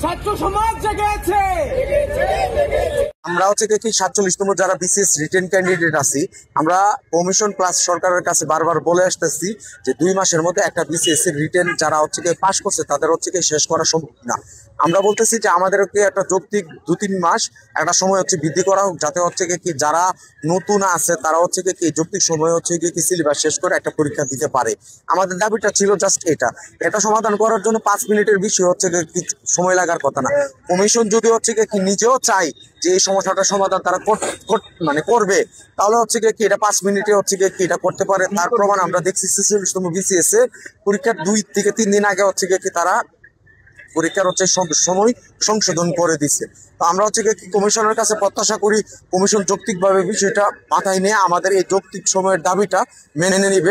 ছাত্র সমাজ জেগে আছে। আমরা হচ্ছে কি 47তম যারা বিসিএস রিটেন ক্যান্ডিডেট আছি, আমরা কমিশন প্লাস সরকারের কাছে বারবার বলে আসতেছি যে 2 মাসের মধ্যে একটা বিসিএস এর রিটেন যারা হচ্ছে কি পাস করছে তাদের হচ্ছে কি শেষ করা সম্ভব না। আমরা বলতেছি যে আমাদেরকে একটা যৌক্তিক 2-3 মাস একটা সময় হচ্ছে বৃদ্ধি করা হোক, যাতে হচ্ছে কি যারা নতুন আছে তারা হচ্ছে কি যৌক্তিক সময় হচ্ছে কি সিলেবাস শেষ করে একটা পরীক্ষা দিতে পারে। আমাদের দাবিটা ছিল জাস্ট এটা সমাধান করার জন্য 5 মিনিটের বেশি হচ্ছে কি সময় লাগার কথা না। কমিশন যদি হচ্ছে কি নিজেও চায় যে এই সমস্যাটার সমাধান তারা মানে করবে, তাহলে হচ্ছে কি এটা 5 মিনিটে হচ্ছে কি এটা করতে পারে। তার প্রমাণ আমরা দেখছি 46তম বিসিএস এ পরীক্ষার 2 থেকে 3 দিন আগে হচ্ছে কি তারা পরীক্ষার হচ্ছে সময় সংশোধন করে দিচ্ছে। তো আমরা হচ্ছে কি কমিশনের কাছে প্রত্যাশা করি কমিশন যৌক্তিকভাবে বিষয়টা মাথায় নিয়ে আমাদের এই যৌক্তিক সময়ের দাবিটা মেনে নিবে।